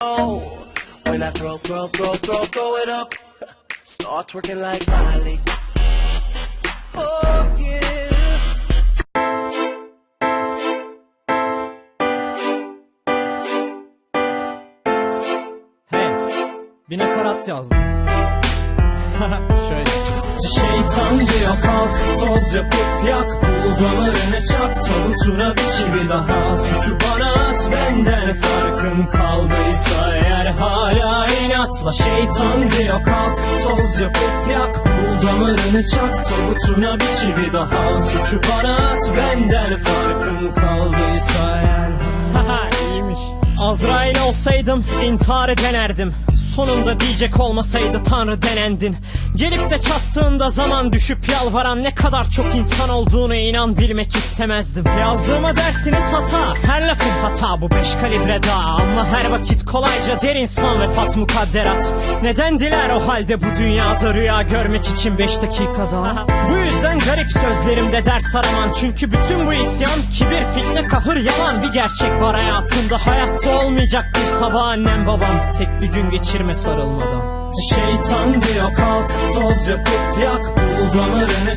Oh, when I throw it up, start twerking like Miley. Oh yeah. Hey, bir nakarat yazdım. Şöyle. Şeytan diyor kalk, toz yapıp yak, bul damarını çak, tavutuna bir çivi daha. Suçu bana at, benden farkın kaldıysa eğer hala inatla. Şeytan diyor kalk, toz yapıp yak, bul damarını çak, tavutuna bir çivi daha. Suçu bana at, benden farkın kaldıysa eğer. Haha iyiymiş. Azrail olsaydım intihar denerdim. Sonunda diyecek olmasaydı Tanrı denendin. Gelip de çattığında zaman düşüp yalvaran ne kadar çok insan olduğunu inan bilmek istemezdim. Yazdığıma dersiniz hata, her lafım hata, bu 5 kalibre daha. Ama her vakit kolayca der insan vefat mukadderat. Neden diler o halde bu dünyada rüya görmek için 5 dakika daha? Bu yüzden garip sözlerimde ders araman. Çünkü bütün bu isyan, kibir, fitne, kahır, yalan. Bir gerçek var hayatımda, hayatta olmayacak bir sabah annem babam. Tek bir gün geçirme sarılmadan. Şeytan diyor kalk, toz yapıp yak, bul damarını